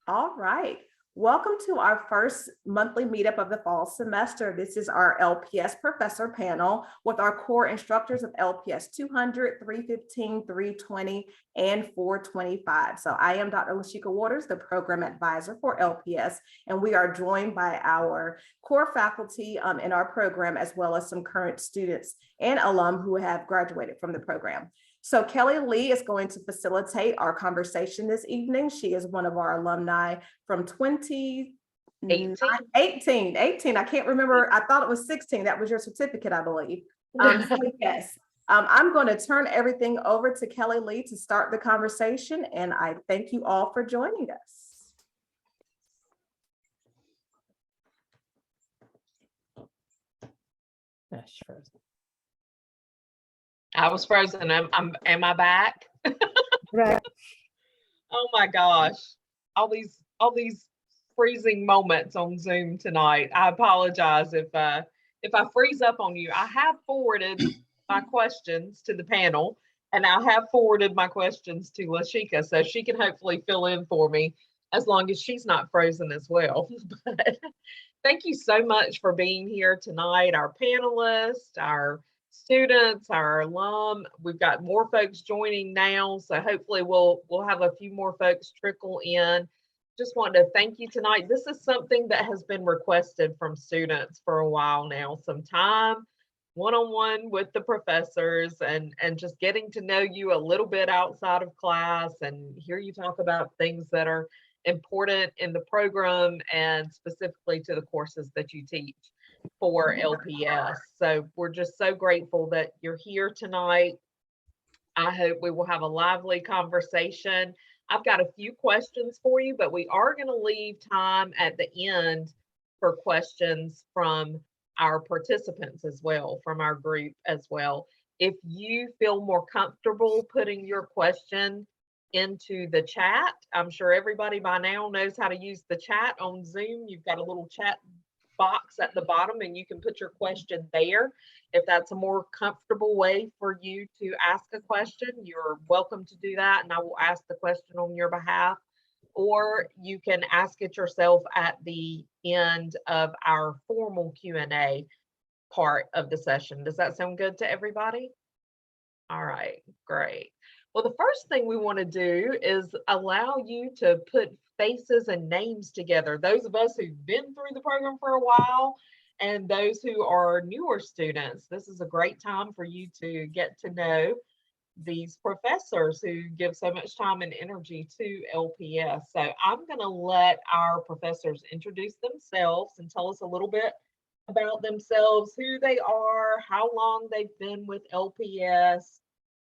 All right. Welcome to our first monthly meetup of the fall semester. This is our LPS professor panel with our core instructors of LPS 200, 315, 320, and 425. So I am Dr. Lashika Waters, the program advisor for LPS, and we are joined by our core faculty in our program, as well as some current students and alum who have graduated from the program. So Kelly Lee is going to facilitate our conversation this evening. She is one of our alumni from 2018. I can't remember. I thought it was 16. That was your certificate, I believe. So yes, I'm going to turn everything over to Kelly Lee to start the conversation. And I thank you all for joining us. Sure. I was frozen. Am I back? Right. Oh my gosh. All these freezing moments on Zoom tonight. I apologize if I freeze up on you. I have forwarded my questions to the panel, and I have forwarded my questions to Lashika, so she can hopefully fill in for me as long as she's not frozen as well. But thank you so much for being here tonight, our panelists, our students, our alum. We've got more folks joining now, so hopefully we'll have a few more folks trickle in. Just wanted to thank you tonight. This is something that has been requested from students for a while now, some time one-on-one with the professors and just getting to know you a little bit outside of class and hear you talk about things that are important in the program and specifically to the courses that you teach for LPS. So we're just so grateful that you're here tonight. I hope we will have a lively conversation. I've got a few questions for you, but we are going to leave time at the end for questions from our participants as well, from our group as well. If you feel more comfortable putting your question into the chat, I'm sure everybody by now knows how to use the chat on Zoom. You've got a little chat box at the bottom and you can put your question there. If that's a more comfortable way for you to ask a question, you're welcome to do that and I will ask the question on your behalf, or you can ask it yourself at the end of our formal Q&A part of the session. Does that sound good to everybody? All right, great. Well, the first thing we want to do is allow you to put faces and names together. Those of us who've been through the program for a while and those who are newer students, this is a great time for you to get to know these professors who give so much time and energy to LPS. So I'm going to let our professors introduce themselves and tell us a little bit about themselves, who they are, how long they've been with LPS,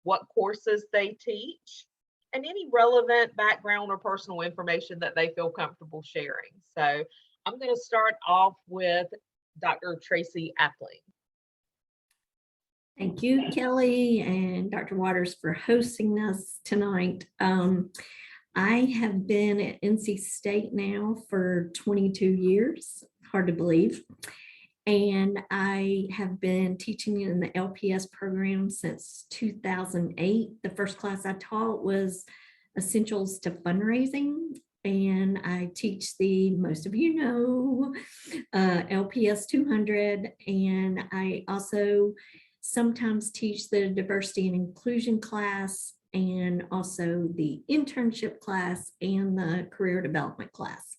what courses they teach, and any relevant background or personal information that they feel comfortable sharing. So I'm going to start off with Dr. Tracy Appling. Thank you, Kelly and Dr. Waters, for hosting us tonight. I have been at NC State now for 22 years, hard to believe. And I have been teaching in the LPS program since 2008. The first class I taught was Essentials to Fundraising. And I teach the, most of you know, LPS 200. And I also sometimes teach the diversity and inclusion class and also the internship class and the career development class.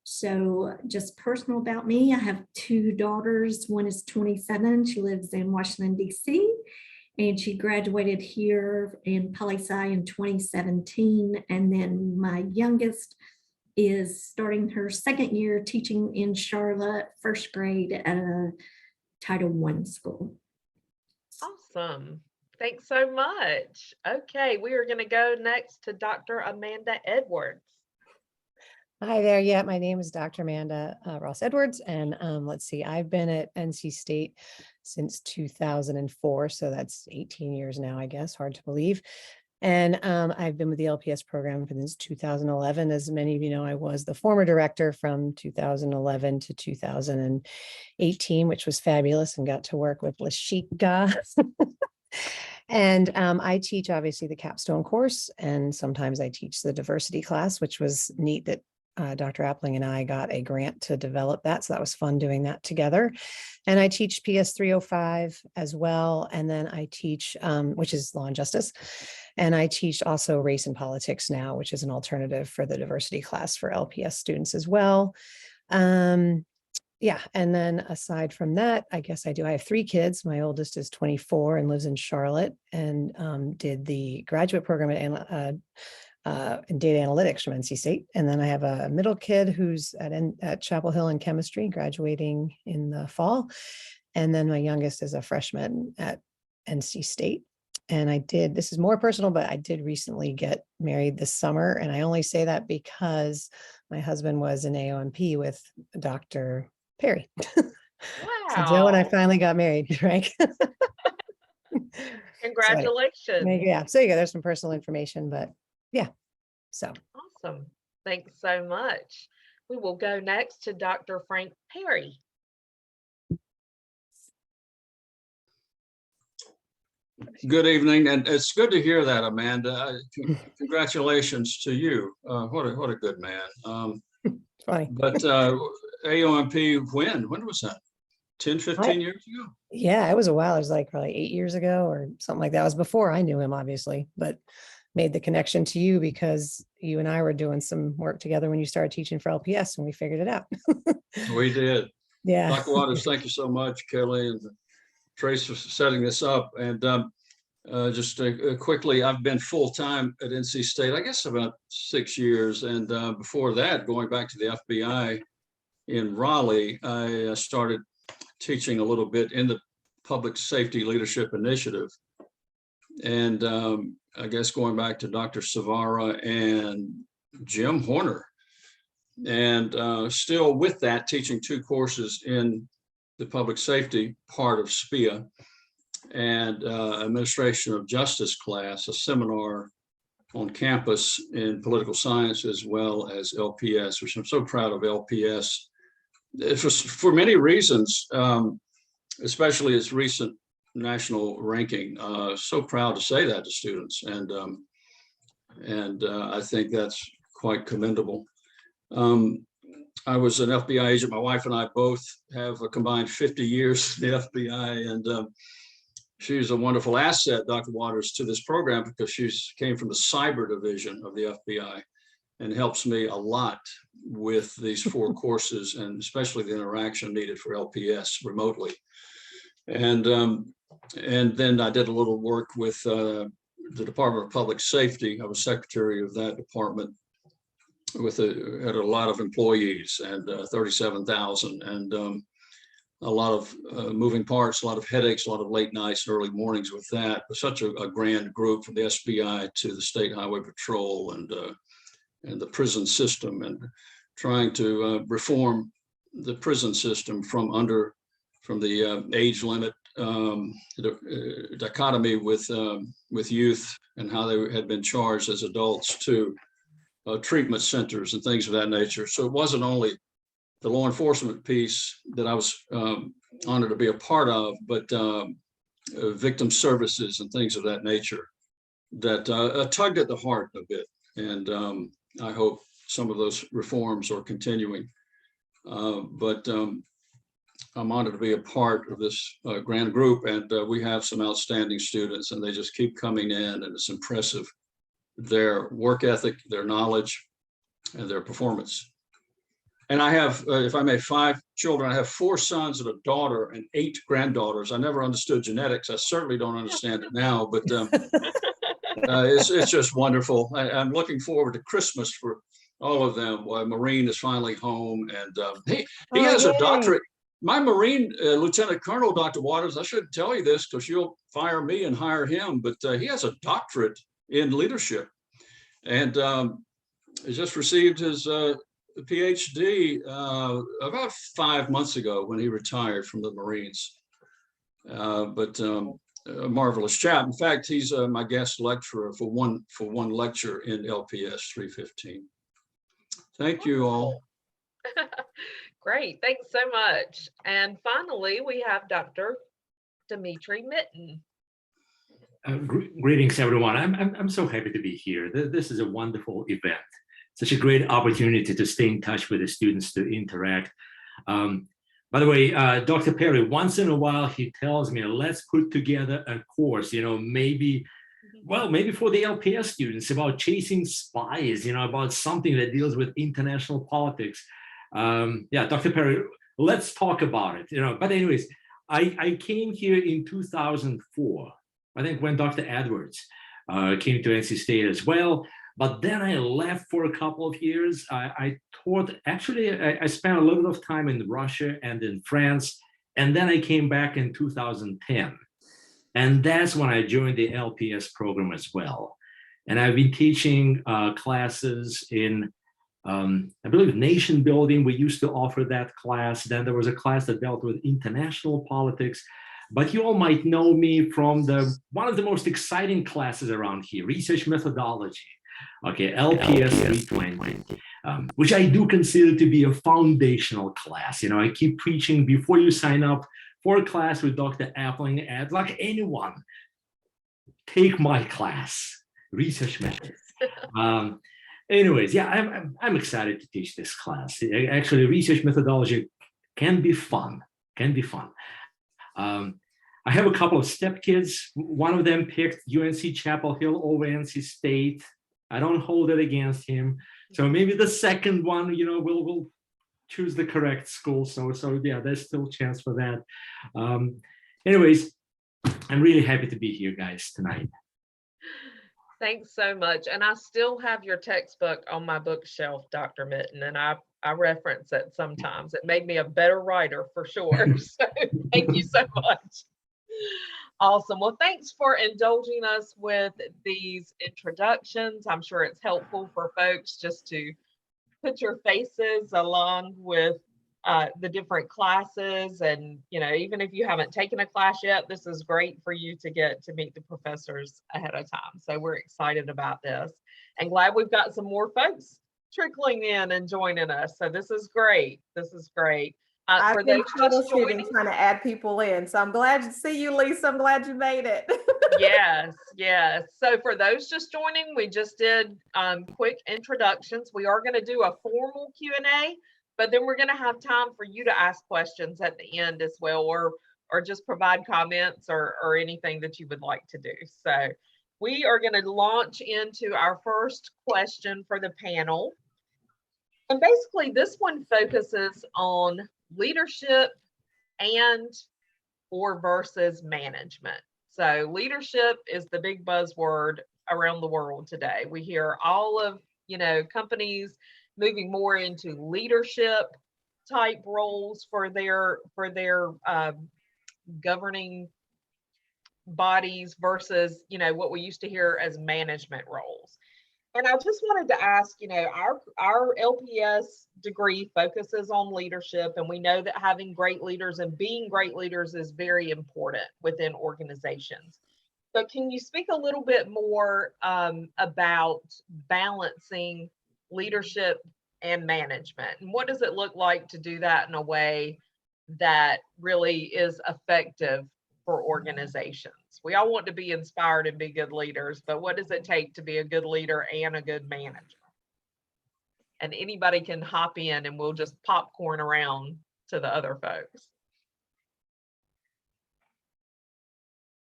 So just personal about me, I have two daughters. One is 27. She lives in Washington, D.C. and she graduated here in Poli-Sci in 2017. And then my youngest is starting her second year teaching in Charlotte, first grade at a Title I school. Awesome. Thanks so much. Okay, we are going to go next to Dr. Amanda Edwards. Hi there. Yeah, my name is Dr. Amanda Ross Edwards, and let's see, I've been at NC State since 2004, so that's 18 years now, I guess, hard to believe. And I've been with the LPS program since 2011. As many of you know, I was the former director from 2011 to 2018, which was fabulous, and got to work with Lashika. And I teach obviously the capstone course, and sometimes I teach the diversity class, which was neat that Dr. Appling and I got a grant to develop that. So that was fun doing that together. And I teach PS 305 as well. And then I teach, which is law and justice. And I teach also race and politics now, which is an alternative for the diversity class for LPS students as well. Yeah. And then aside from that, I guess I have 3 kids. My oldest is 24 and lives in Charlotte, and did the graduate program in data analytics from NC State. And then I have a middle kid who's at Chapel Hill in chemistry, graduating in the fall. And then my youngest is a freshman at NC State. And this is more personal, but I did recently get married this summer. And I only say that because my husband was an AOMP with Dr. Perry. So Joe and I Wow. finally got married, right? Congratulations. Yeah, so you go, there's some personal information, but yeah, so. Awesome. Thanks so much. We will go next to Dr. Frank Perry. Good evening, and it's good to hear that, Amanda. Congratulations to you. What a good man. Funny. But AOMP, when was that? 10, 15 years ago? Yeah, it was a while. It was like probably 8 years ago or something like that. It was before I knew him, obviously, but made the connection to you because you and I were doing some work together when you started teaching for LPS, and we figured it out. We did. Yeah. Dr. Waters, thank you so much, Kelly and Trace, for setting this up. And just quickly, I've been full-time at NC State, I guess about 6 years. And before that, going back to the FBI in Raleigh, I started teaching a little bit in the Public Safety Leadership Initiative. And I guess going back to Dr. Savara and Jim Horner. And still with that, teaching 2 courses in the public safety part of SPIA and administration of justice class, a seminar on campus in political science as well as LPS, which I'm so proud of LPS for many reasons, especially its recent national ranking. So proud to say that to students, and I think that's quite commendable. I was an FBI agent. My wife and I both have a combined 50 years in the FBI, and she's a wonderful asset, Dr. Waters, to this program because she came from the cyber division of the FBI and helps me a lot with these 4 courses, and especially the interaction needed for LPS remotely. And then I did a little work with the Department of Public Safety. I was secretary of that department had a lot of employees and 37,000, and a lot of moving parts, a lot of headaches, a lot of late nights, early mornings with that. But such a grand group, from the SBI to the State Highway Patrol and the prison system, and trying to reform the prison system from the age limit dichotomy with youth and how they had been charged as adults to treatment centers and things of that nature. So it wasn't only the law enforcement piece that I was honored to be a part of, but victim services and things of that nature that tugged at the heart a bit. And I hope some of those reforms are continuing. But I'm honored to be a part of this grand group, and we have some outstanding students, and they just keep coming in, and it's impressive, their work ethic, their knowledge, and their performance. And I have, if I may, 5 children. I have 4 sons and a daughter and 8 granddaughters. I never understood genetics. I certainly don't understand it now, but it's just wonderful. I'm looking forward to Christmas for all of them. Marine is finally home, and he has a doctorate. My Marine Lieutenant Colonel, Dr. Waters, I shouldn't tell you this because you'll fire me and hire him, but he has a doctorate in leadership, and he just received his PhD about 5 months ago when he retired from the Marines. But a marvelous chap. In fact, he's my guest lecturer for one lecture in LPS 315. Thank you all. Great, thanks so much. And finally, we have Dr. Dimitri Mitten. Greetings, everyone. I'm so happy to be here. This is a wonderful event. such a great opportunity to stay in touch with the students, to interact. By the way, Dr. Perry, once in a while, he tells me, let's put together a course, maybe for the LPS students about chasing spies, about something that deals with international politics. Yeah, Dr. Perry, let's talk about it, But anyways, I came here in 2004, I think when Dr. Edwards came to NC State as well. But then I left for a couple of years. I taught, actually, I spent a little bit of time in Russia and in France. And then I came back in 2010. And that's when I joined the LPS program as well. And I've been teaching classes in, I believe, nation building. We used to offer that class. Then there was a class that dealt with international politics. But you all might know me from one of the most exciting classes around here, research methodology. Okay, LPS 320, which I do consider to be a foundational class. I keep preaching before you sign up for a class with Dr. Appling, and like anyone, take my class, research methods. Anyways, yeah, I'm excited to teach this class. Actually, research methodology can be fun, I have a couple of stepkids. One of them picked UNC Chapel Hill over NC State. I don't hold it against him. So maybe the second one, we'll choose the correct school. So yeah, there's still a chance for that. Anyways, I'm really happy to be here, guys, tonight. Thanks so much. And I still have your textbook on my bookshelf, Dr. Mitten, and I reference it sometimes. It made me a better writer for sure. So thank you so much. Awesome. Well, thanks for indulging us with these introductions. I'm sure it's helpful for folks just to put your faces along with the different classes. And, even if you haven't taken a class yet, this is great for you to get to meet the professors ahead of time. So we're excited about this and glad we've got some more folks trickling in and joining us. So this is great. I've been troubleshooting, trying to add people in. So I'm glad to see you, Lisa. I'm glad you made it. Yes. So for those just joining, we just did quick introductions. We are going to do a formal Q&A, but then we're going to have time for you to ask questions at the end as well, or just provide comments or anything that you would like to do. So we are going to launch into our first question for the panel. And basically this one focuses on leadership or versus management. So leadership is the big buzzword around the world today. We hear all of, companies moving more into leadership type roles for their governing bodies versus, what we used to hear as management roles. And I just wanted to ask, our LPS degree focuses on leadership, and we know that having great leaders and being great leaders is very important within organizations. So can you speak a little bit more about balancing leadership and management? And what does it look like to do that in a way that really is effective for organizations? We all want to be inspired and be good leaders, but what does it take to be a good leader and a good manager? And anybody can hop in and we'll just popcorn around to the other folks.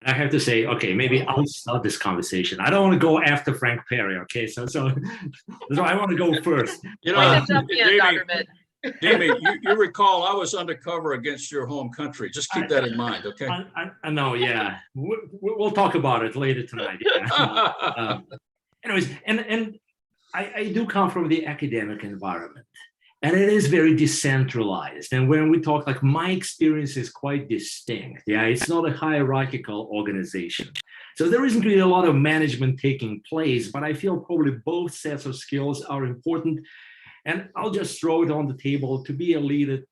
I have to say, okay, maybe I'll start this conversation. I don't want to go after Frank Perry, okay? So I want to go first. Jump in, Dr. Mitt. Jamie, you recall I was undercover against your home country. Just keep that in mind, okay? I know, yeah. We'll talk about it later tonight. Yeah. Anyways, and I do come from the academic environment, and it is very decentralized. And when we talk, like, my experience is quite distinct. Yeah, it's not a hierarchical organization. So there isn't really a lot of management taking place, but I feel probably both sets of skills are important. And I'll just throw it on the table. To be a leader,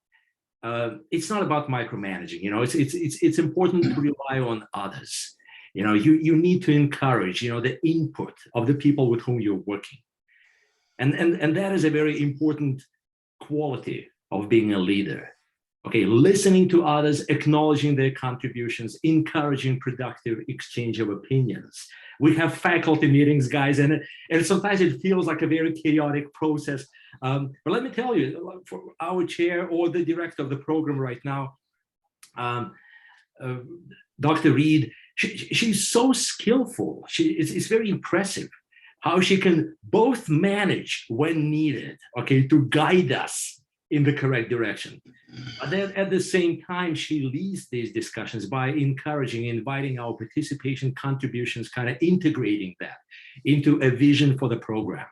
it's not about micromanaging. It's important to rely on others. You need to encourage, the input of the people with whom you're working. And that is a very important quality of being a leader. Okay, listening to others, acknowledging their contributions, encouraging productive exchange of opinions. We have faculty meetings, guys, and sometimes it feels like a very chaotic process. But let me tell you, for our chair or the director of the program right now, Dr. Reed, she's so skillful. It's very impressive how she can both manage when needed, okay, to guide us in the correct direction. But then at the same time, she leads these discussions by encouraging, inviting our participation, contributions, kind of integrating that into a vision for the program.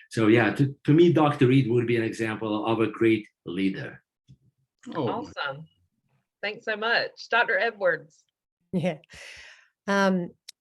So yeah, to me, Dr. Reed would be an example of a great leader. Oh, Awesome. Thanks so much. Dr. Edwards. Yeah.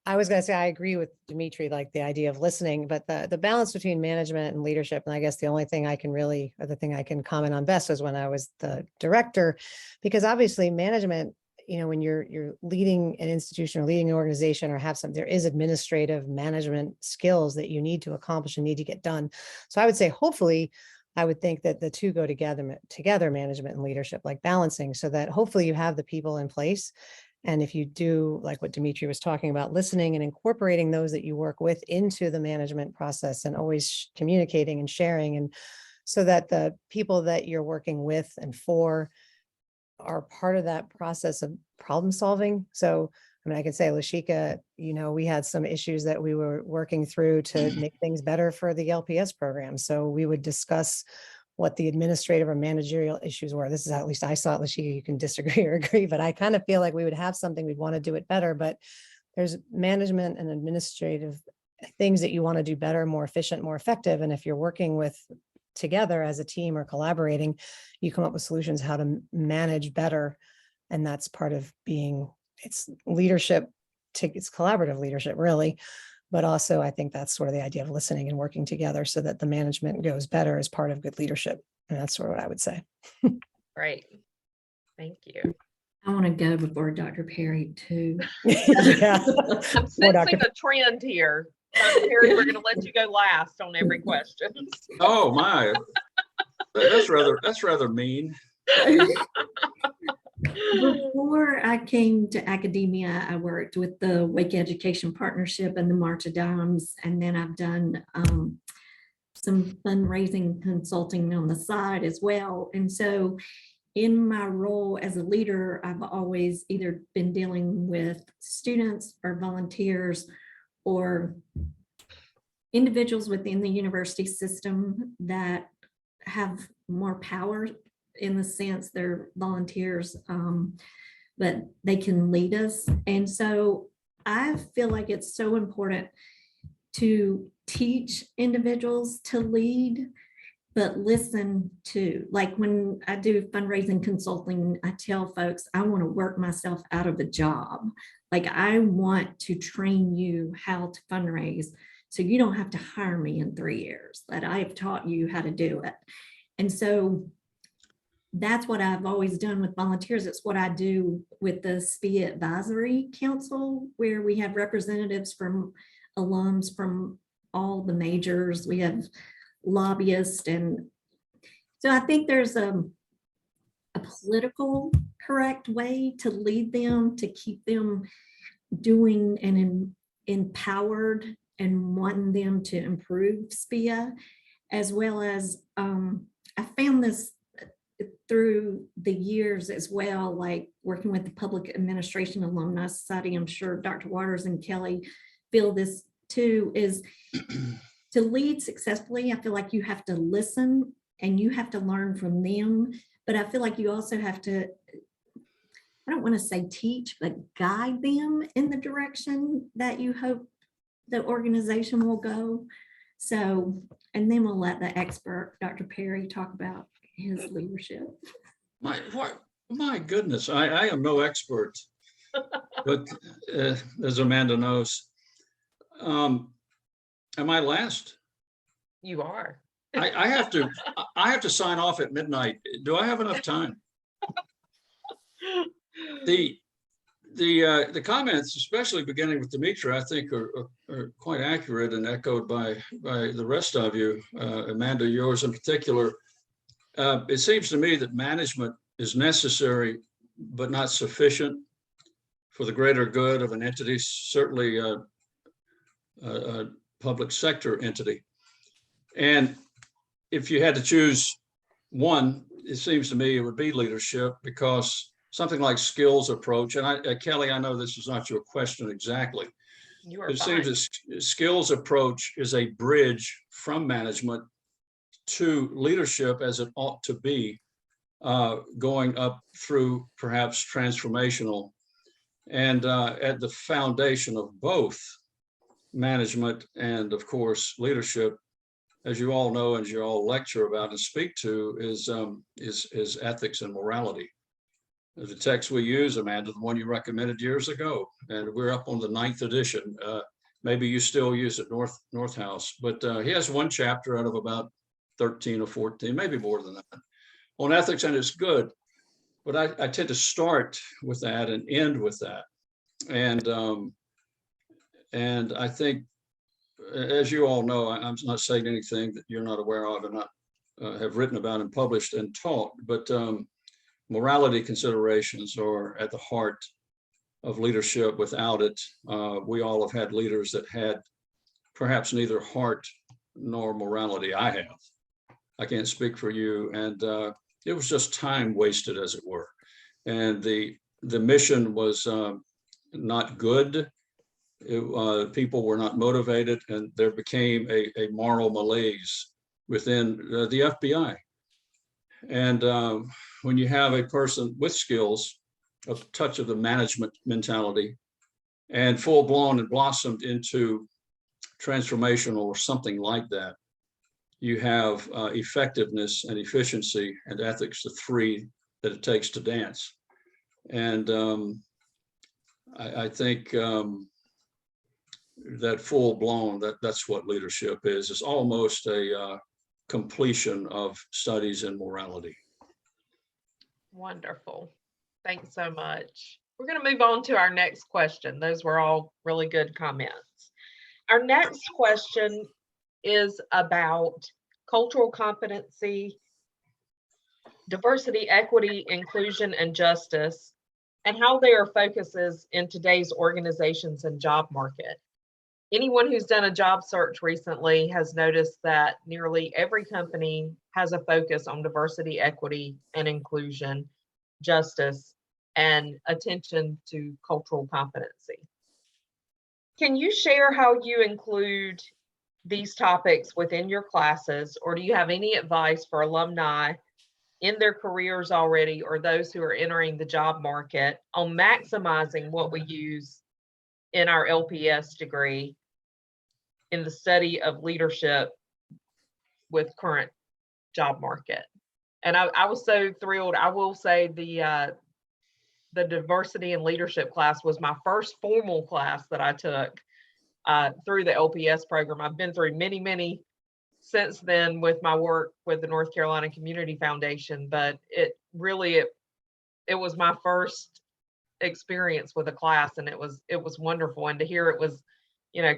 I was going to say, I agree with Dimitri, like the idea of listening, but the balance between management and leadership. And I guess the only thing I can really, or the thing I can comment on best was when I was the director, because obviously management, when you're leading an institution or leading an organization or have some, there is administrative management skills that you need to accomplish and need to get done. So I would say, hopefully, I would think that the two go together, management and leadership, like balancing, so that hopefully you have the people in place. And if you do, like what Dimitri was talking about, listening and incorporating those that you work with into the management process and always communicating and sharing, and so that the people that you're working with and for are part of that process of problem solving. So, I mean, I could say, Lashika, we had some issues that we were working through to make things better for the LPS program. So we would discuss what the administrative or managerial issues were. This is how at least I saw it, Lashika. You can disagree or agree, but I kind of feel like we would have something, we'd want to do it better, but there's management and administrative things that you want to do better, more efficient, more effective. And if you're working with together as a team or collaborating, you come up with solutions how to manage better. And that's part of it's leadership, it's collaborative leadership, really. But also, I think that's sort of the idea of listening and working together so that the management goes better as part of good leadership. And that's sort of what I would say. Great. Thank you. I want to go before Dr. Perry too. Yeah. I'm sensing a trend here. Dr. Perry, we're going to let you go last on every question. oh my, that's rather mean. Before I came to academia, I worked with the Wake Education Partnership and the March of Dimes, and then I've done some fundraising consulting on the side as well. And so in my role as a leader, I've always either been dealing with students or volunteers or individuals within the university system that have more power, in the sense they're volunteers, but they can lead us. And so I feel like it's so important to teach individuals to lead, but listen to, like when I do fundraising consulting, I tell folks, I want to work myself out of a job. Like I want to train you how to fundraise so you don't have to hire me in 3 years, that I have taught you how to do it. And so that's what I've always done with volunteers. It's what I do with the SPIA Advisory Council, where we have representatives from alums from all the majors. We have lobbyists. And so I think there's a political correct way to lead them, to keep them doing and empowered and wanting them to improve SPIA, as well as I found this through the years as well, like working with the Public Administration Alumni Society. I'm sure Dr. Waters and Kelly feel this too, is to lead successfully. I feel like you have to listen and you have to learn from them, but I feel like you also have to, I don't want to say teach, but guide them in the direction that you hope the organization will go. So, and then we'll let the expert, Dr. Perry, talk about his leadership. My goodness, I am no expert, but as Amanda knows, am I last? You are. I have to sign off at midnight. Do I have enough time? The comments, especially beginning with Dimitri, I think are quite accurate and echoed by the rest of you, Amanda, yours in particular. It seems to me that management is necessary, but not sufficient for the greater good of an entity, certainly a public sector entity. And if you had to choose one, it seems to me it would be leadership, because something like skills approach, and Kelly, I know this is not your question exactly. You are It fine. seems that skills approach is a bridge from management to leadership, as it ought to be, going up through perhaps transformational. And at the foundation of both management and, of course, leadership, as you all know, as you all lecture about and speak to, is ethics and morality. The text we use, Amanda, the one you recommended years ago, and we're up on the 9th edition. Maybe you still use it, North House, but he has one chapter out of about 13 or 14, maybe more than that, on ethics, and it's good. But I tend to start with that and end with that. And I think, as you all know, I'm not saying anything that you're not aware of and not have written about and published and taught, but morality considerations are at the heart of leadership. Without it, we all have had leaders that had perhaps neither heart nor morality. I have. I can't speak for you. And it was just time wasted, as it were. And the mission was not good. People were not motivated, and there became a moral malaise within the FBI. And when you have a person with skills, a touch of the management mentality, and full blown and blossomed into transformational or something like that, you have effectiveness and efficiency and ethics, the three that it takes to dance. And I think that full blown, that's what leadership is. It's almost a completion of studies in morality. Wonderful. Thanks so much. We're going to move on to our next question. Those were all really good comments. Our next question is about cultural competency, diversity, equity, inclusion, and justice, and how they are focuses in today's organizations and job market. Anyone who's done a job search recently has noticed that nearly every company has a focus on diversity, equity, and inclusion, justice, and attention to cultural competency. Can you share how you include these topics within your classes, or do you have any advice for alumni in their careers already, or those who are entering the job market, on maximizing what we use in our LPS degree in the study of leadership with current job market? And I was so thrilled. I will say the diversity and leadership class was my first formal class that I took through the LPS program. I've been through many since then with my work with the North Carolina Community Foundation, but it was my first experience with a class, and it was wonderful. And to hear it was,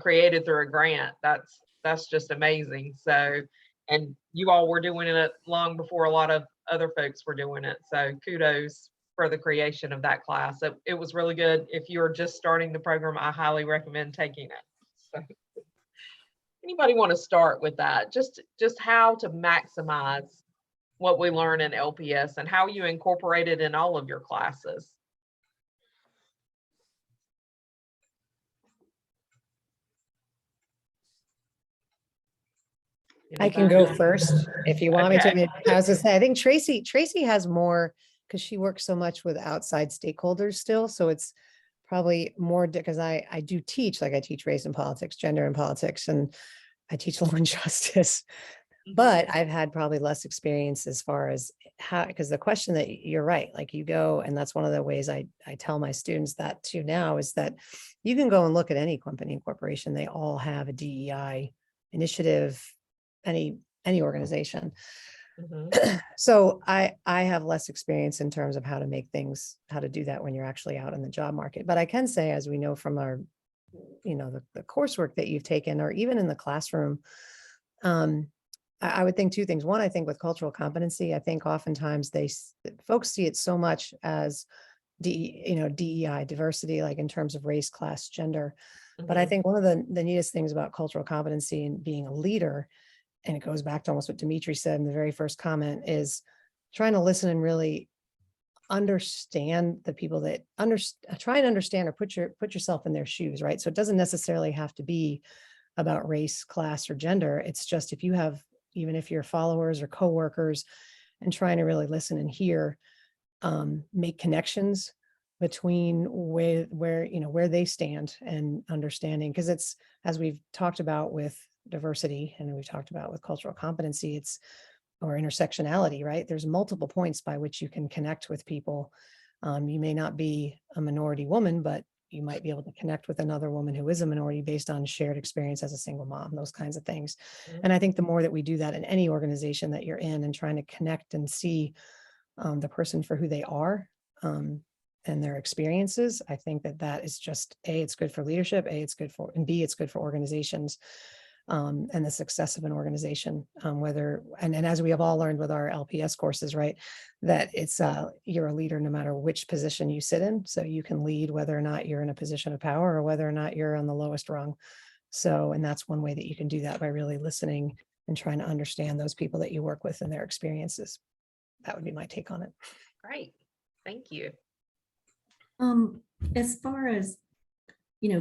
created through a grant, that's just amazing. So, and you all were doing it long before a lot of other folks were doing it. So kudos for the creation of that class. It was really good. If you're just starting the program, I highly recommend taking it. So, anybody want to start with that? Just how to maximize what we learn in LPS and how you incorporate it in all of your classes. I can go Anybody? first if you want me Okay. to. I was gonna say, I think Tracy has more, because she works so much with outside stakeholders still. So it's probably more because I do teach, like I teach race and politics, gender and politics, and I teach law and justice. But I've had probably less experience as far as how, because the question that you're right, like you go, and that's one of the ways I tell my students that too now, is that you can go and look at any company and corporation. They all have a DEI initiative, any organization. So I have less experience in terms of how to make things, how to do that when you're actually out in the job market. But I can say, as we know from our, the coursework that you've taken, or even in the classroom, I would think two things. One, I think with cultural competency, I think oftentimes folks see it so much as DEI, diversity, like in terms of race, class, gender. But I Mhm. think one of the neatest things about cultural competency and being a leader, and it goes back to almost what Dimitri said in the very first comment, is trying to listen and really understand the people that try and understand or put yourself in their shoes, right? So it doesn't necessarily have to be about race, class, or gender. It's just if you have, even if you're followers or coworkers, and trying to really listen and hear, make connections between where they stand and understanding, because it's, as we've talked about with diversity and we've talked about with cultural competency, it's, or intersectionality, right? There's multiple points by which you can connect with people. You may not be a minority woman, but you might be able to connect with another woman who is a minority based on shared experience as a single mom, those kinds of things. And I think the more that we do that in any organization that you're in, and trying to connect and see the person for who they are, and their experiences, I think that is just A, it's good for leadership, and B, it's good for organizations, and the success of an organization, and as we have all learned with our LPS courses, right, that it's you're a leader no matter which position you sit in. So you can lead whether or not you're in a position of power or whether or not you're on the lowest rung. So, and that's one way that you can do that, by really listening and trying to understand those people that you work with and their experiences. That would be my take on it. Great. Thank you. As far as,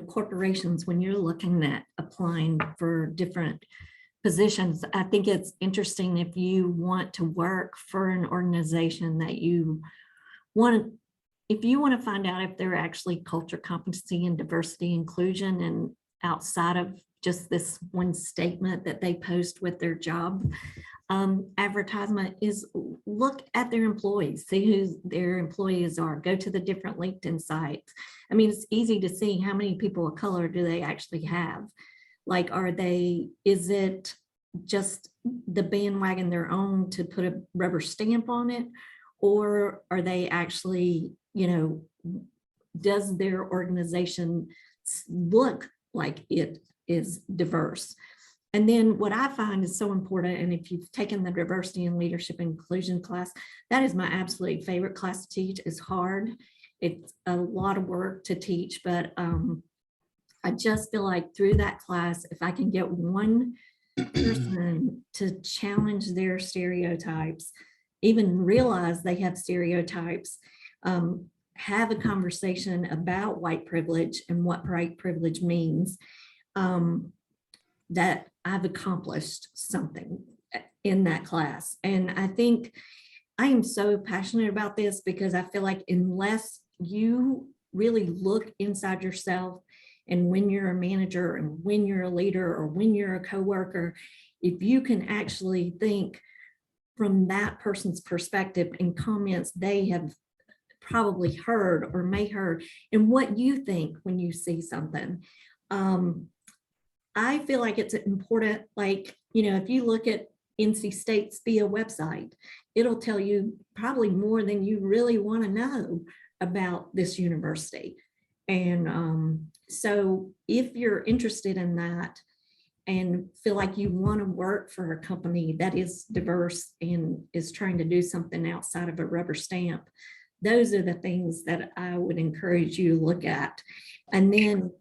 corporations, when you're looking at applying for different positions, I think it's interesting if you want to work for an organization that if you want to find out if they're actually culture, competency, and diversity inclusion, and outside of just this one statement that they post with their job advertisement, is look at their employees, see who their employees are, go to the different LinkedIn sites. I mean, it's easy to see how many people of color do they actually have. Like, is it just the bandwagon they're on to put a rubber stamp on it? Or are they actually, does their organization look like it is diverse? And then what I find is so important, and if you've taken the diversity and leadership inclusion class, that is my absolute favorite class to teach. It's hard. It's a lot of work to teach, but I just feel like through that class, if I can get one person to challenge their stereotypes, even realize they have stereotypes, have a conversation about white privilege and what white privilege means, that I've accomplished something in that class. And I think I am so passionate about this because I feel like unless you really look inside yourself, and when you're a manager and when you're a leader or when you're a coworker, if you can actually think from that person's perspective and comments they have probably heard or may heard, and what you think when you see something. I feel like it's important, like, if you look at NC State's SPIA website, it'll tell you probably more than you really want to know about this university. And so if you're interested in that and feel like you want to work for a company that is diverse and is trying to do something outside of a rubber stamp, those are the things that I would encourage you to look at. And then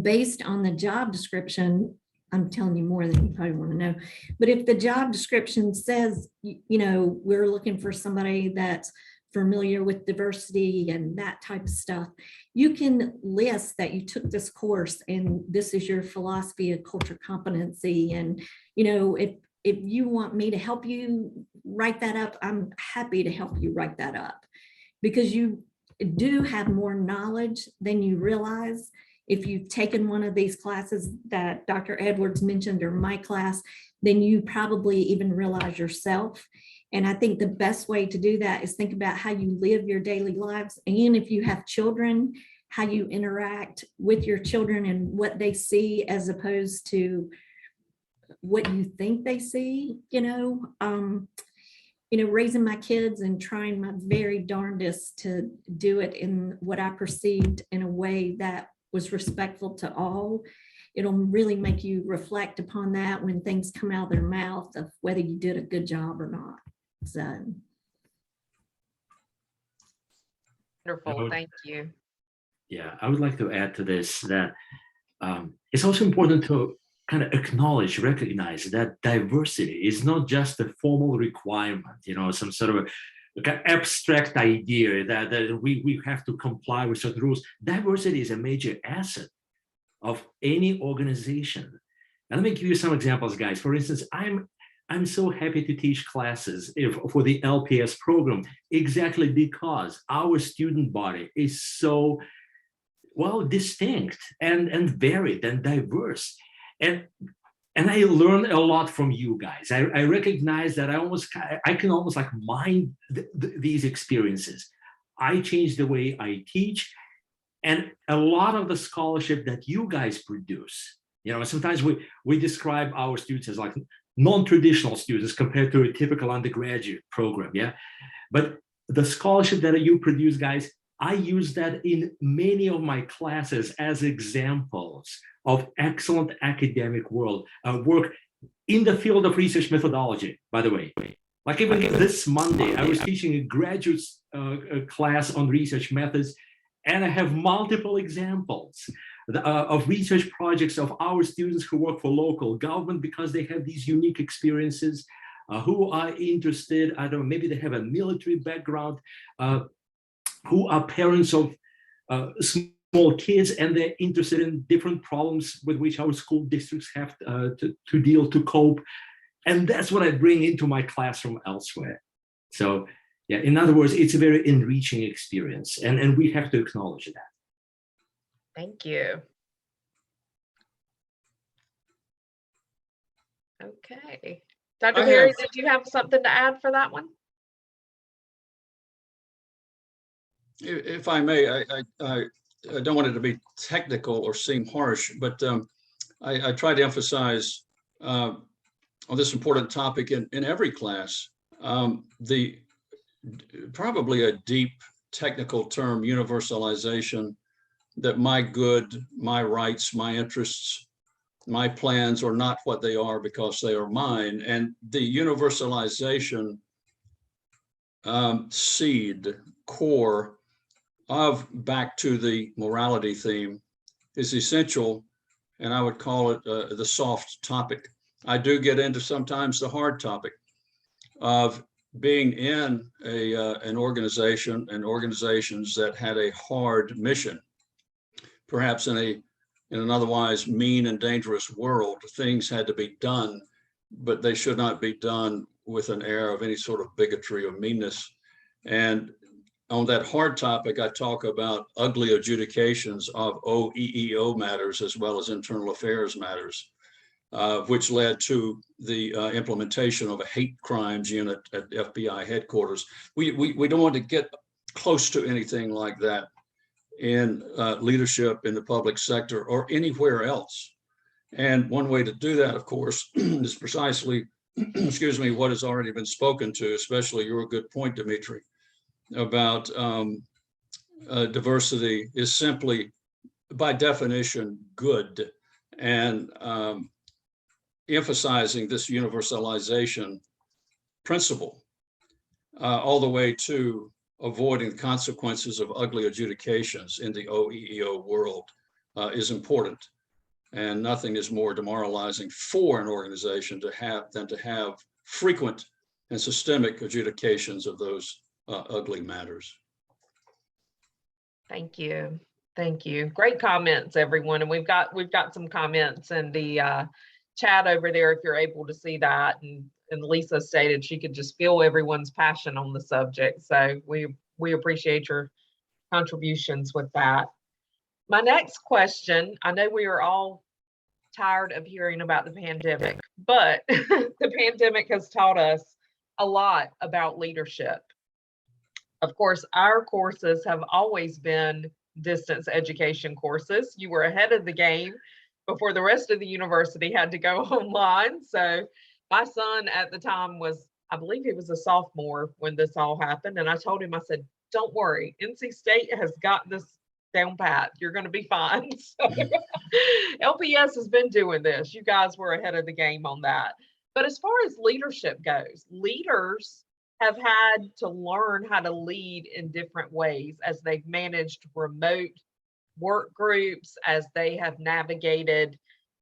based on the job description, I'm telling you more than you probably want to know, but if the job description says, we're looking for somebody that's familiar with diversity and that type of stuff, you can list that you took this course and this is your philosophy of culture competency. And, if you want me to help you write that up, I'm happy to help you write that up, because you do have more knowledge than you realize. If you've taken one of these classes that Dr. Edwards mentioned, or my class, then you probably even realize yourself. And I think the best way to do that is think about how you live your daily lives. And if you have children, how you interact with your children and what they see as opposed to what you think they see, raising my kids and trying my very darndest to do it in what I perceived in a way that was respectful to all. it'll really make you reflect upon that when things come out of their mouth of whether you did a good job or not. So. Wonderful, thank you. Yeah, I would like to add to this that it's also important to kind of acknowledge, recognize that diversity is not just a formal requirement, you know, some sort of an abstract idea that we have to comply with certain rules. Diversity is a major asset of any organization. And let me give you some examples, guys. For instance, I'm so happy to teach classes for the LPS program exactly because our student body is so well distinct and varied and diverse. And I learn a lot from you guys. I recognize that I can almost like mine these experiences. I change the way I teach, and a lot of the scholarship that you guys produce, you know, sometimes we describe our students as like non-traditional students compared to a typical undergraduate program, yeah? But the scholarship that you produce, guys, I use that in many of my classes as examples of excellent academic work in the field of research methodology, by the way. Like even this Monday, I was teaching a graduate class on research methods, and I have multiple examples of research projects of our students who work for local government because they have these unique experiences, who are interested, I don't know, maybe they have a military background, who are parents of small kids, and they're interested in different problems with which our school districts have to deal, to cope. And that's what I bring into my classroom elsewhere. So yeah, in other words, it's a very enriching experience, and we have to acknowledge that. Thank you. Okay. Dr. Perry, did you have something to add for that one? If I may, I don't want it to be technical or seem harsh, but I try to emphasize on this important topic in every class, the probably a deep technical term, universalization, that my good, my rights, my interests, my plans are not what they are because they are mine. And the universalization seed, core of back to the morality theme is essential, and I would call it the soft topic. I do get into sometimes the hard topic of being in an organization and organizations that had a hard mission, perhaps in an otherwise mean and dangerous world. Things had to be done, but they should not be done with an air of any sort of bigotry or meanness. And on that hard topic, I talk about ugly adjudications of OEEO matters as well as internal affairs matters, which led to the implementation of a hate crimes unit at FBI headquarters. We don't want to get close to anything like that in leadership in the public sector or anywhere else. And one way to do that, of course, is precisely, excuse me, what has already been spoken to, especially your good point, Dimitri, about diversity is simply, by definition, good. And emphasizing this universalization principle all the way to avoiding the consequences of ugly adjudications in the OEEO world is important. And nothing is more demoralizing for an organization than to have frequent and systemic adjudications of those ugly matters. Thank you. Thank you. Great comments, everyone. And we've got some comments in the chat over there if you're able to see that. And Lisa stated she could just feel everyone's passion on the subject. So we appreciate your contributions with that. My next question, I know we are all tired of hearing about the pandemic, but the pandemic has taught us a lot about leadership. Of course, our courses have always been distance education courses. You were ahead of the game before the rest of the university had to go online. So my son at the time was, I believe he was a sophomore when this all happened. And I told him, I said, don't worry, NC State has got this down pat. You're going to be fine. So, LPS has been doing this. You guys were ahead of the game on that. But as far as leadership goes, leaders have had to learn how to lead in different ways as they've managed remote work groups, as they have navigated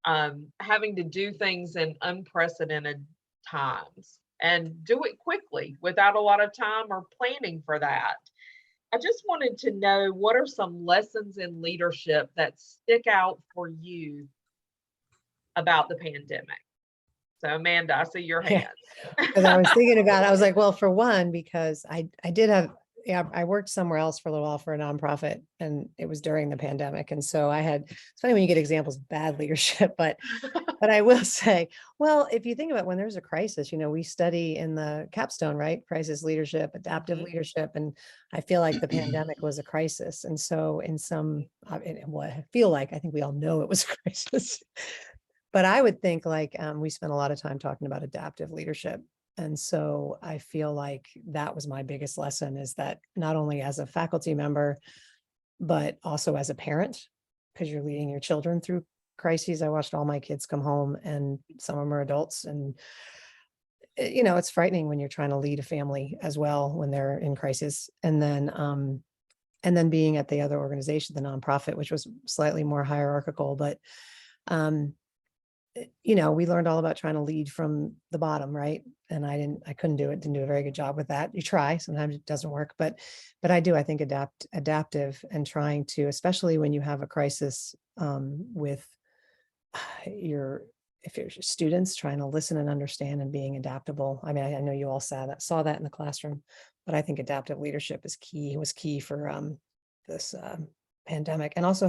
having to do things in unprecedented times and do it quickly without a lot of time or planning for that. I just wanted to know, what are some lessons in leadership that stick out for you about the pandemic? So Amanda, I see your hand. Because I was thinking about it, I was like, well, for one, because I did have, I worked somewhere else for a little while for a nonprofit, and it was during the pandemic. And so it's funny when you get examples of bad leadership, but I will say, well, if you think about when there's a crisis, we study in the capstone, right? Crisis leadership, adaptive leadership. And I feel like the pandemic was a crisis. And so I think we all know it was a crisis. But I would think we spent a lot of time talking about adaptive leadership. And so I feel like that was my biggest lesson, is that not only as a faculty member, but also as a parent, because you're leading your children through crises. I watched all my kids come home, and some of them are adults. And, it's frightening when you're trying to lead a family as well when they're in crisis. And then being at the other organization, the nonprofit, which was slightly more hierarchical, but we learned all about trying to lead from the bottom, right? And I couldn't didn't do a very good job with that. You try, sometimes it doesn't work, but I think adaptive, and trying to, especially when you have a crisis with if your students, trying to listen and understand and being adaptable. I mean, I know you all saw that in the classroom, but I think adaptive leadership was key for this pandemic, and also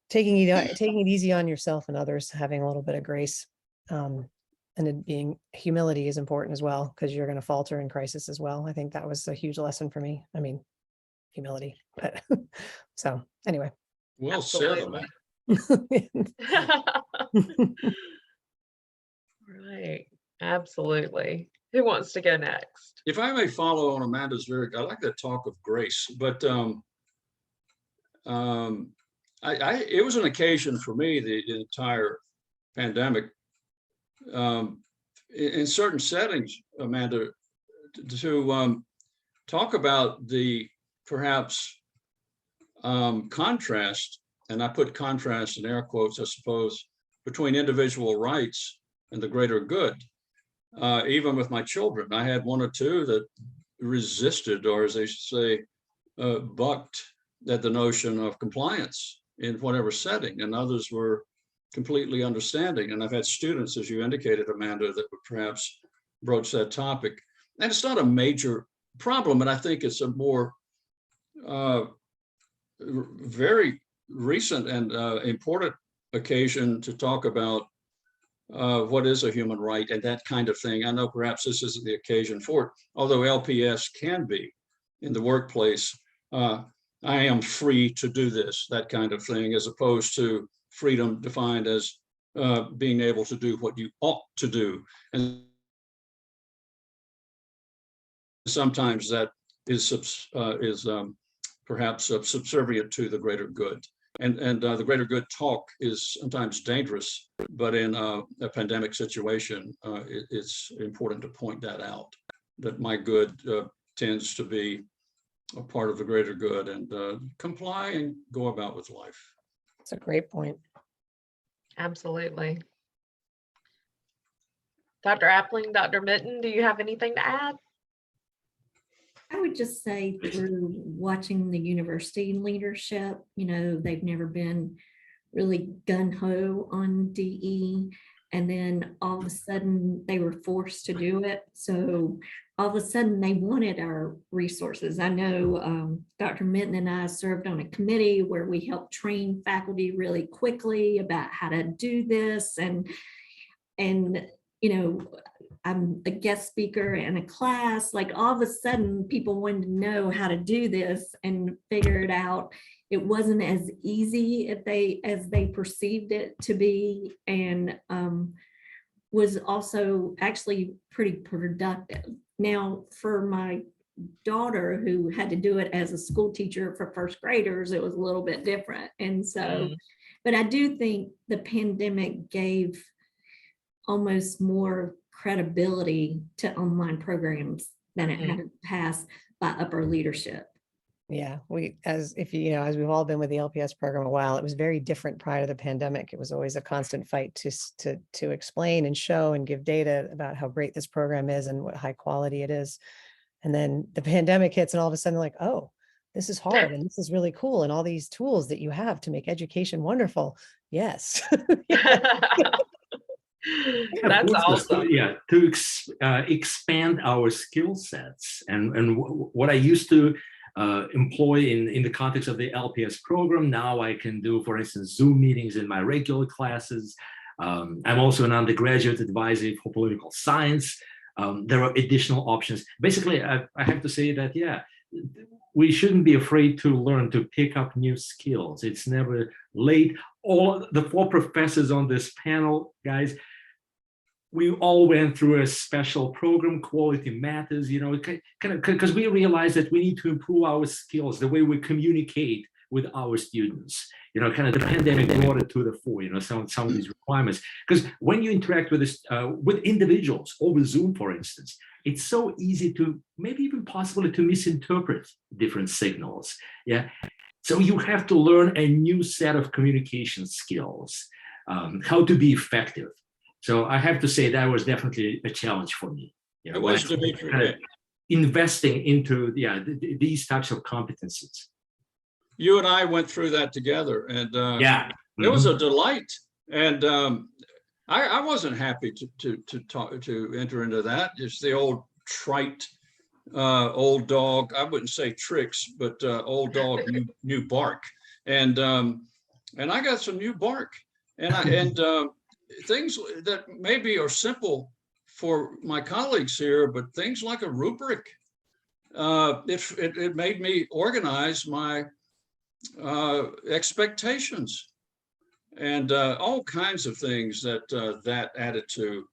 taking it easy on yourself and others, having a little bit of grace, and humility is important as well, because you're going to falter in crisis as well. I think that was a huge lesson for me. I mean, humility, but so anyway. Well said, Amanda. Right. Absolutely. Who wants to go next? If I may follow on Amanda's I like that talk of grace, but it was an occasion for me, the entire pandemic, in certain settings, Amanda, to talk about the perhaps contrast, and I put contrast in air quotes, I suppose, between individual rights and the greater good. Even with my children, I had one or two that resisted, or as they say, bucked at the notion of compliance in whatever setting, and others were completely understanding. And I've had students, as you indicated, Amanda, that would perhaps broach that topic. And it's not a major problem, but I think it's a more very recent and important occasion to talk about what is a human right and that kind of thing. I know perhaps this isn't the occasion for it, although LPS can be in the workplace. I am free to do this, that kind of thing, as opposed to freedom defined as being able to do what you ought to do. And sometimes that is perhaps subservient to the greater good. And the greater good talk is sometimes dangerous, but in a pandemic situation, it's important to point that out, that my good tends to be a part of the greater good, and comply and go about with life. That's a great point. Absolutely. Dr. Appling, Dr. Mitten, do you have anything to add? I would just say, through watching the university leadership, they've never been really gung-ho on DE. And then all of a sudden they were forced to do it. So all of a sudden they wanted our resources. I know Dr. Minton and I served on a committee where we helped train faculty really quickly about how to do this. And I'm a guest speaker in a class, like all of a sudden people wanted to know how to do this and figure it out. It wasn't as easy as they perceived it to be, and was also actually pretty productive. Now, for my daughter who had to do it as a school teacher for first graders, it was a little bit different. And so, but I do think the pandemic gave almost more credibility to online programs than it had in the past by upper leadership. Yeah, as we've all been with the LPS program a while, it was very different prior to the pandemic. It was always a constant fight to explain and show and give data about how great this program is and what high quality it is. And then the pandemic hits and all of a sudden like, oh, this is hard and this is really cool. And all these tools that you have to make education wonderful. Yes. That's awesome. Yeah, to expand our skill sets. And what I used to employ in the context of the LPS program, now I can do, for instance, Zoom meetings in my regular classes. I'm also an undergraduate advisor for political science. There are additional options. Basically, I have to say that, yeah, we shouldn't be afraid to learn, to pick up new skills. It's never late. All the 4 professors on this panel, guys, we all went through a special program, Quality Matters, kind of, because we realized that we need to improve our skills, the way we communicate with our students. Kind of the pandemic brought it to the fore, some of these requirements. Because when you interact with individuals over Zoom, for instance, it's so easy to, maybe even possibly to misinterpret different signals. Yeah. So you have to learn a new set of communication skills, how to be effective. So I have to say that was definitely a challenge for me. It was to be investing into these types of competencies. You and I went through that together, and it was a delight. And I wasn't happy to enter into that. It's the old trite old dog. I wouldn't say tricks, but old dog new bark. And I got some new bark, and things that maybe are simple for my colleagues here, but things like a rubric, it made me organize my expectations, and all kinds of things that added to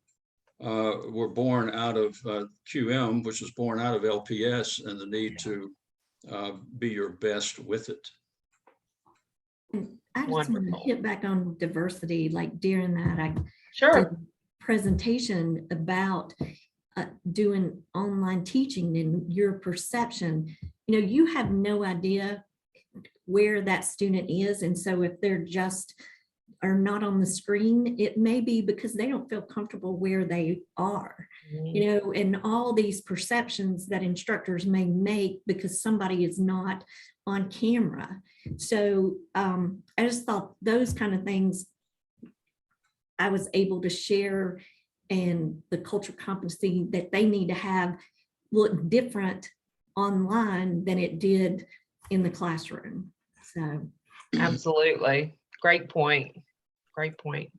were born out of QM, which was born out of LPS, and the need to be your best with it. I just want to hit back on diversity. Like during that, I Sure. did a presentation about doing online teaching and your perception. You have no idea where that student is. And so if they're just are not on the screen, it may be because they don't feel comfortable where they are, and all these perceptions that instructors may make because somebody is not on camera. So I just thought those kind of things I was able to share, and the cultural competency that they need to have look different online than it did in the classroom. So Absolutely. Great point. Great point.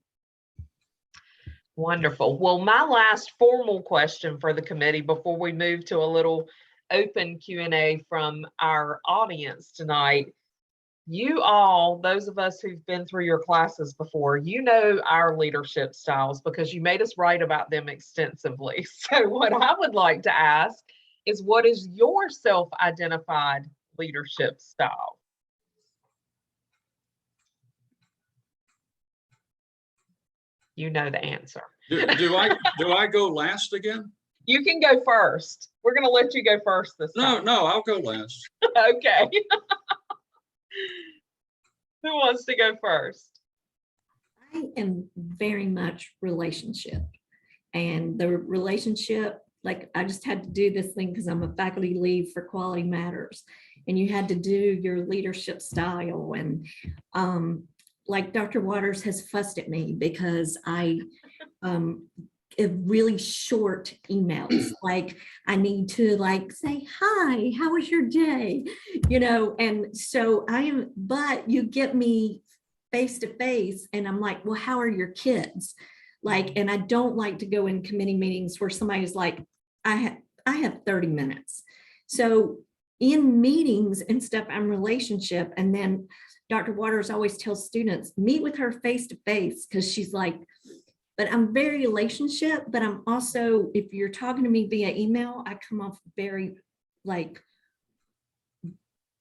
Wonderful. Well, my last formal question for the committee before we move to a little open Q&A from our audience tonight. You all, those of us who've been through your classes before, you know our leadership styles because you made us write about them extensively. So what I would like to ask is, what is your self-identified leadership style? You know the answer. Do I go last again? You can go first. We're going to let you go first this time. No, I'll go last. Okay. Who wants to go first? I am very much relationship, and the relationship, like I just had to do this thing because I'm a faculty lead for Quality Matters, and you had to do your leadership style. And like Dr. Waters has fussed at me because I really short emails. Like I need to say, hi, how was your day? And so but you get me face to face and I'm like, well, how are your kids? And I don't like to go in committee meetings where somebody's like, I have 30 minutes. So in meetings and stuff, I'm relationship. And then Dr. Waters always tells students, meet with her face to face, because she's like, but I'm very relationship, but I'm also, if you're talking to me via email, I come off very like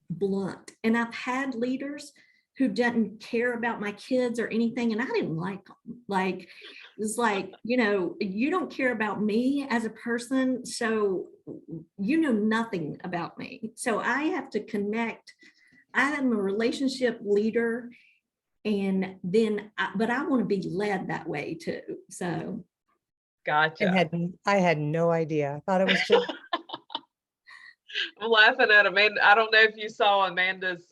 blunt. And I've had leaders who didn't care about my kids or anything, and I didn't like them. Like, it's like, you know, you don't care about me as a person, so you know nothing about me. So I have to connect. I am a relationship leader, and then, but I want to be led that way too. So Gotcha. I had no idea. I thought it was just I'm laughing at Amanda. I don't know if you saw Amanda's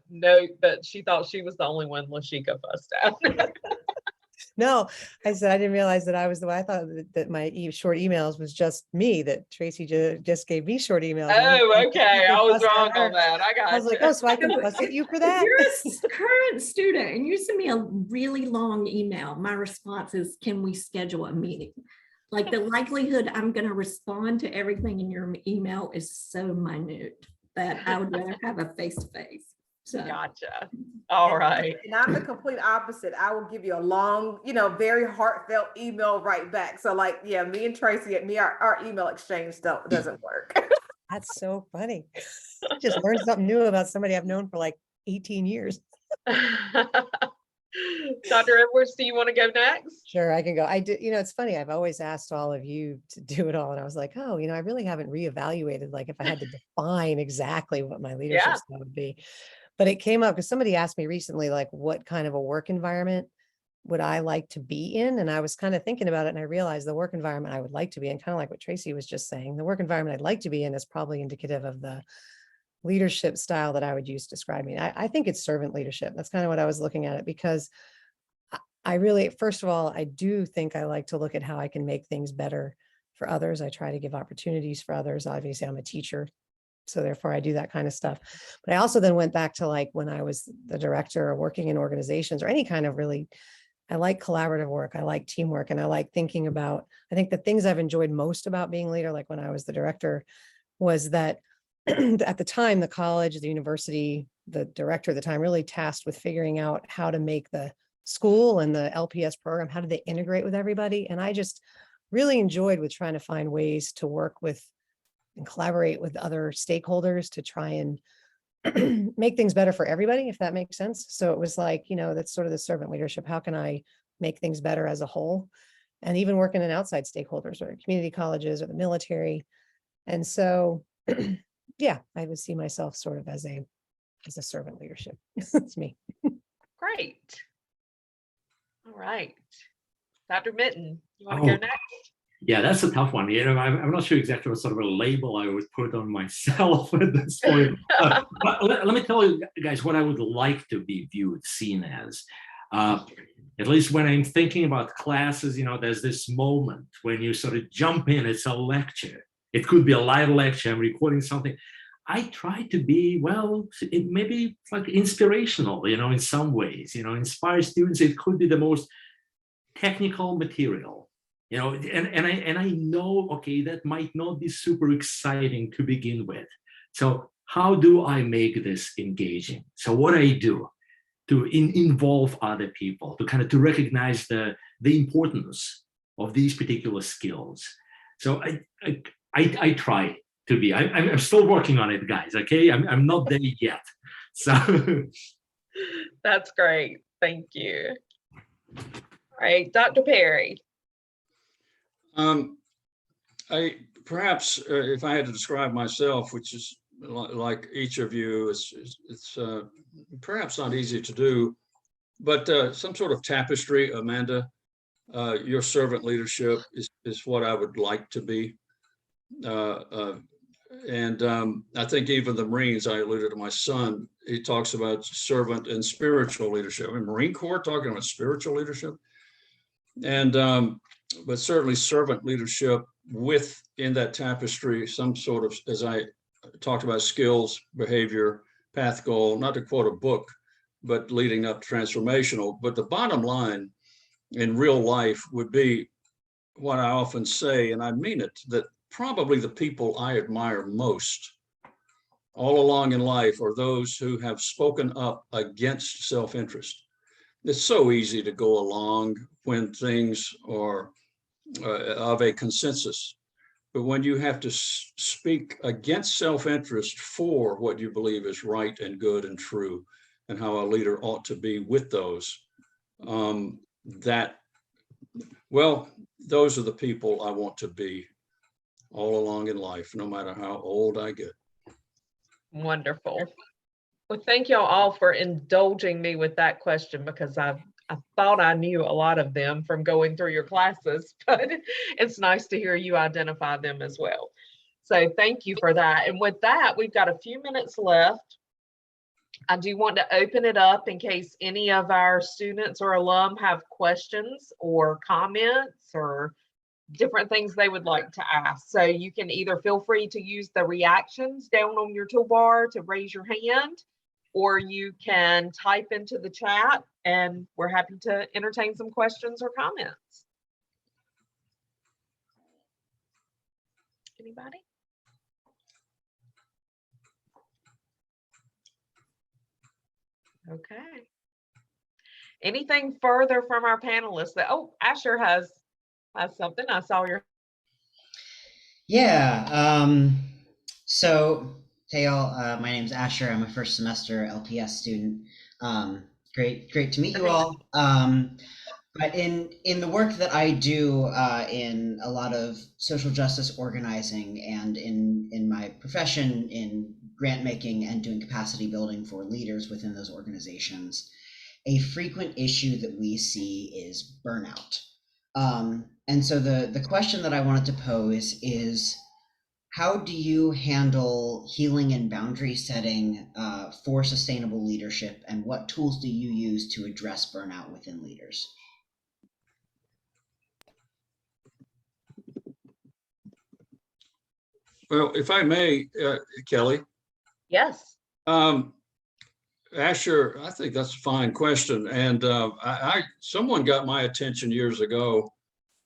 note, but she thought she was the only one Lashika fussed at. no. I said I didn't realize that I was the way. I thought that my short emails was just me. That Tracy just gave me short emails. Oh, okay. I was Fussed at wrong her. on that. I got I was like, oh, so I can fuss at you for if that. you're a current student and you send me a really long email, my response is, can we schedule a meeting? Like, the likelihood I'm going to respond to everything in your email is so minute that I would rather have a face-to-face. So Gotcha. All right. And I'm the complete opposite. I will give you a long, you know, very heartfelt email right back. So like, yeah, me and Tracy, our email exchange doesn't work. That's so funny. Just learned something new about somebody I've known for like 18 years. Dr. Edwards, do you want to go next? Sure, I can go. I did, you know, it's funny. I've always asked all of you to do it all. And I was like, oh, you know, I really haven't reevaluated, like if I had to define exactly what my leadership Yeah. style would be. But it came up because somebody asked me recently, like, what kind of a work environment would I like to be in? And I was kind of thinking about it, and I realized the work environment I would like to be in, kind of like what Tracy was just saying, the work environment I'd like to be in is probably indicative of the leadership style that I would use to describe me. I think it's servant leadership. That's kind of what I was looking at it, because I really, first of all, I do think I like to look at how I can make things better for others. I try to give opportunities for others. Obviously, I'm a teacher, so therefore I do that kind of stuff. But I also then went back to like when I was the director or working in organizations or any kind of really, I like collaborative work. I like teamwork, and I like thinking about, I think the things I've enjoyed most about being a leader, like when I was the director, was that at the time, the college, the university, the director at the time really tasked with figuring out how to make the school and the LPS program, how do they integrate with everybody? And I just really enjoyed with trying to find ways to work with and collaborate with other stakeholders to try and make things better for everybody, if that makes sense. So it was like, you know, that's sort of the servant leadership. How can I make things better as a whole? And even working in outside stakeholders or community colleges or the military. And so, yeah, I would see myself sort of as a servant leadership. It's me. Great. All right. Dr. Mitten, you want to go next? Yeah, that's a tough one. You know, I'm not sure exactly what sort of a label I would put on myself at this point. But let me tell you guys what I would like to be viewed, seen as. At least when I'm thinking about classes, you know, there's this moment when you sort of jump in, it's a lecture. It could be a live lecture, I'm recording something. I try to be, well, maybe like inspirational, you know, in some ways, you know, inspire students. It could be the most technical material, you know, and I know, okay, that might not be super exciting to begin with. So how do I make this engaging? So what I do to involve other people, to kind of to recognize the importance of these particular skills. So I try to be. I'm still working on it, guys. Okay, I'm not there yet. So that's great. Thank you. All right, Dr. Perry. I perhaps if I had to describe myself, which is like each of you, it's perhaps not easy to do, but some sort of tapestry, Amanda. Your servant leadership is what I would like to be. And I think even the Marines, I alluded to my son, he talks about servant and spiritual leadership. I mean, Marine Corps talking about spiritual leadership. And, but certainly servant leadership within that tapestry, some sort of, as I talked about, skills, behavior, path, goal, not to quote a book, but leading up to transformational. But the bottom line in real life would be what I often say, and I mean it, that probably the people I admire most all along in life are those who have spoken up against self-interest. It's so easy to go along when things are of a consensus, but when you have to speak against self-interest for what you believe is right and good and true, and how a leader ought to be with those, those are the people I want to be all along in life, no matter how old I get. Wonderful. Well, thank y'all all for indulging me with that question, because I thought I knew a lot of them from going through your classes, but it's nice to hear you identify them as well. So thank you for that. And with that, we've got a few minutes left. I do want to open it up in case any of our students or alum have questions or comments or different things they would like to ask. So you can either feel free to use the reactions down on your toolbar to raise your hand, or you can type into the chat, and we're happy to entertain some questions or comments. Anybody? Okay. Anything further from our panelists? Oh, Asher has something. I saw your. Yeah. So, hey y'all. My name's Asher. I'm a first semester LPS student. Great to meet you all. But in the work that I do in a lot of social justice organizing and in my profession in grant making and doing capacity building for leaders within those organizations, a frequent issue that we see is burnout. And so the question that I wanted to pose is, how do you handle healing and boundary setting for sustainable leadership, and what tools do you use to address burnout within leaders? Well, if I may, Kelly. Yes. Asher, I think that's a fine question. And someone got my attention years ago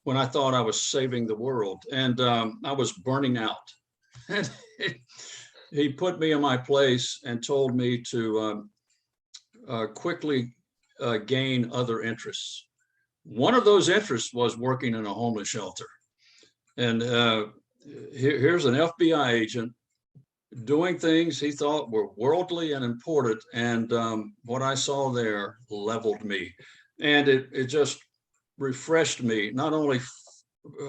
when I thought I was saving the world, and I was burning out. And he put me in my place and told me to quickly gain other interests. One of those interests was working in a homeless shelter. And here's an FBI agent doing things he thought were worldly and important. And what I saw there leveled me. And it just refreshed me, not only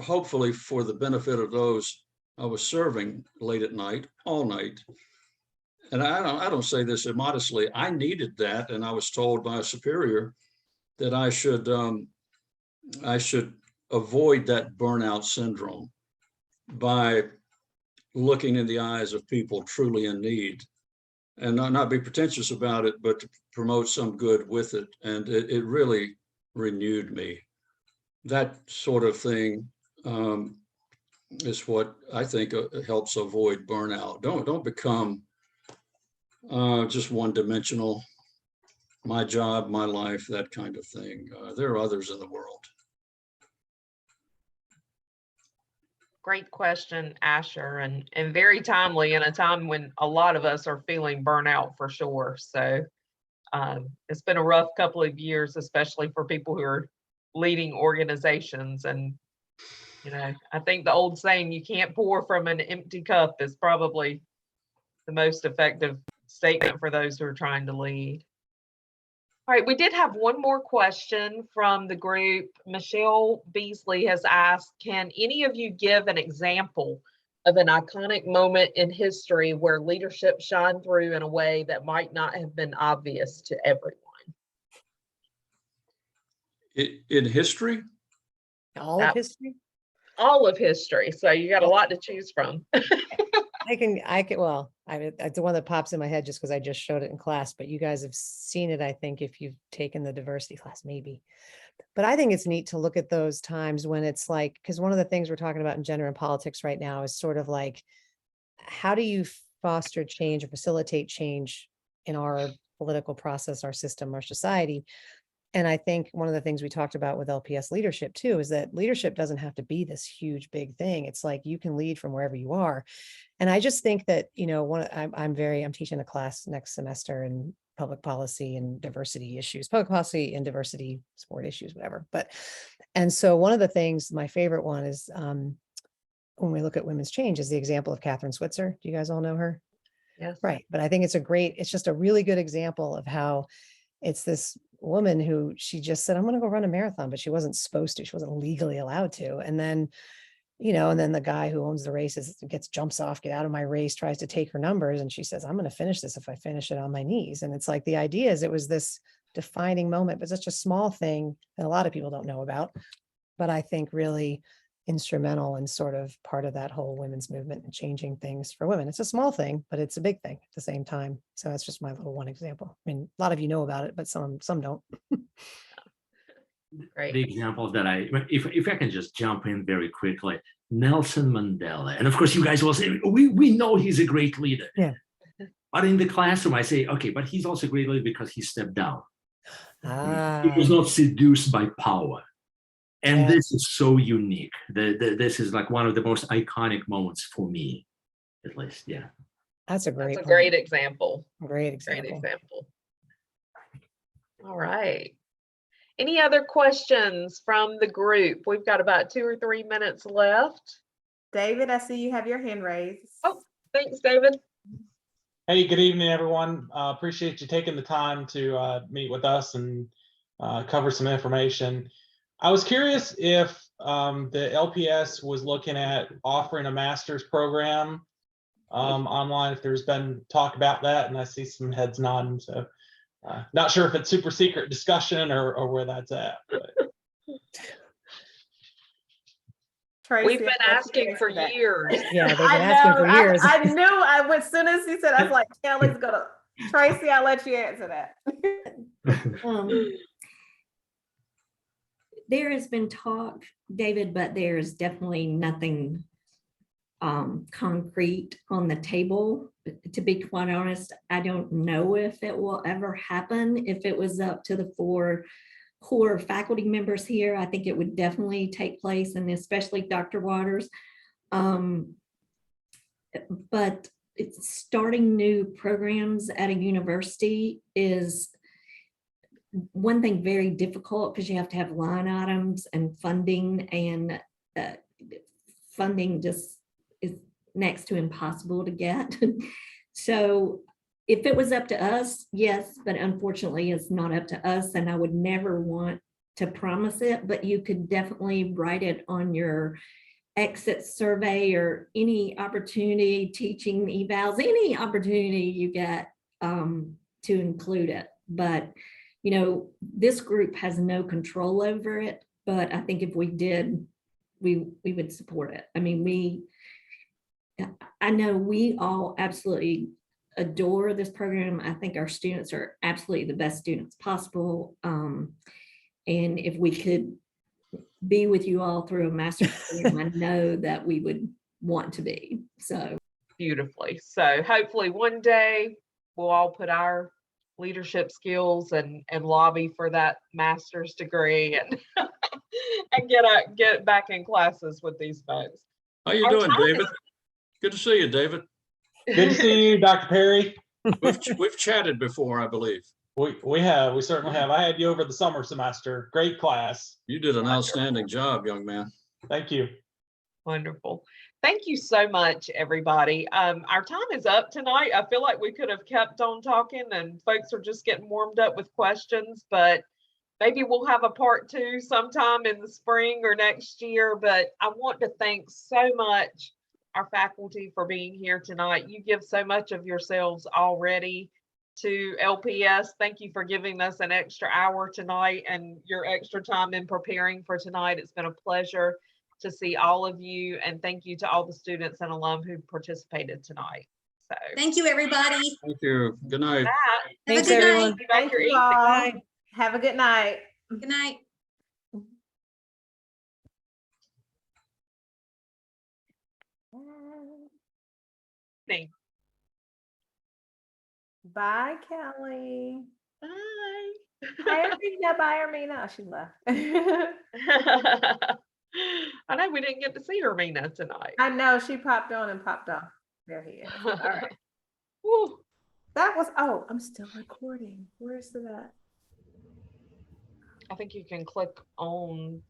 hopefully for the benefit of those I was serving late at night, all night. And I don't say this immodestly. I needed that. And I was told by a superior that I should avoid that burnout syndrome by looking in the eyes of people truly in need, and not be pretentious about it, but to promote some good with it. And it really renewed me. That sort of thing is what I think helps avoid burnout. Don't become just one-dimensional. My job, my life, that kind of thing. There are others in the world. Great question, Asher, and very timely in a time when a lot of us are feeling burnout for sure. So it's been a rough couple of years, especially for people who are leading organizations. And, you know, I think the old saying, you can't pour from an empty cup, is probably the most effective statement for those who are trying to lead. All right, we did have one more question from the group. Michelle Beasley has asked, can any of you give an example of an iconic moment in history where leadership shined through in a way that might not have been obvious to everyone? In history? All of history? All of history. So you got a lot to choose from. Well, it's the one that pops in my head just because I just showed it in class, but you guys have seen it, I think, if you've taken the diversity class, maybe. But I think it's neat to look at those times when it's like, because one of the things we're talking about in gender and politics right now is sort of like, how do you foster change or facilitate change in our political process, our system, our society? And I think one of the things we talked about with LPS leadership too, is that leadership doesn't have to be this huge, big thing. It's like, you can lead from wherever you are. And I just think that, you know, I'm teaching a class next semester in public policy and diversity issues, public policy and diversity, sport issues, whatever. And so one of the things, my favorite one is, when we look at women's change is the example of Catherine Switzer. Do you guys all know her? Yes. Right. But I think it's just a really good example of how it's this woman who she just said, I'm going to go run a marathon, but she wasn't supposed to, she wasn't legally allowed to. And then, and then the guy who owns the races jumps off, get out of my race, tries to take her numbers. And she says, I'm going to finish this if I finish it on my knees. And it's like, the idea is it was this defining moment, but such a small thing that a lot of people don't know about, but I think really instrumental and sort of part of that whole women's movement and changing things for women. It's a small thing, but it's a big thing at the same time. So that's just my little one example. I mean, a lot of you know about it, but some don't. Great. The examples that if I can just jump in very quickly, Nelson Mandela. And of course, you guys will say, we know he's a great leader. Yeah. But in the classroom, I say, okay, but he's also a great leader because he stepped down. He was not seduced by power. And this is so unique. This is like one of the most iconic moments for me, at least. Yeah. That's a great example. Great example. Great example. All right. Any other questions from the group? We've got about 2 or 3 minutes left. David, I see you have your hand raised. Oh, thanks, David. Hey, good evening, everyone. Appreciate you taking the time to meet with us and cover some information. I was curious if the LPS was looking at offering a master's program online, if there's been talk about that, and I see some heads nodding. So not sure if it's super secret discussion or where that's at. But. Tracy, We've been asking for years. Yeah, they've been asking for years. I knew as soon as he said, I was like, Kelly's gonna, Tracy, I'll let you answer that. There has been talk, David, but there's definitely nothing concrete on the table. To be quite honest, I don't know if it will ever happen. If it was up to the 4 core faculty members here, I think it would definitely take place, and especially Dr. Waters. But it's starting new programs at a university is one thing very difficult, because you have to have line items and funding, and funding just is next to impossible to get. So if it was up to us, yes, but unfortunately it's not up to us, and I would never want to promise it, but you could definitely write it on your exit survey or any opportunity, teaching evals, any opportunity you get to include it. But this group has no control over it, but I think if we did, we would support it. I mean, I know we all absolutely adore this program. I think our students are absolutely the best students possible. And if we could be with you all through a master's program, I know that we would want to be. So Beautifully. So hopefully one day we'll all put our leadership skills and lobby for that master's degree and and get back in classes with these folks. How you doing, David? Good to see you, David. Good to see you, Dr. Perry. We've chatted before, I believe. We certainly have. I had you over the summer semester. Great class. You did an outstanding job, young man. Thank you. Wonderful. Thank you so much, everybody. Our time is up tonight. I feel like we could have kept on talking and folks are just getting warmed up with questions, but maybe we'll have a part 2 sometime in the spring or next year. But I want to thank so much our faculty for being here tonight. You give so much of yourselves already to LPS. Thank you for giving us an extra hour tonight and your extra time in preparing for tonight. It's been a pleasure to see all of you, and thank you to all the students and alum who participated tonight. So thank you, everybody. Thank you. Good night. Thanks, good everyone. night. Thank you all. Have a good night. Good night. Bye, Kelly. Bye. Bye, Armina. Bye, Armina. Oh, she left. I know we didn't get to see Hermina tonight. I know, she popped on and popped off. There he is. All right. Woo. That was, oh, I'm still recording. Where's that? I think you can click on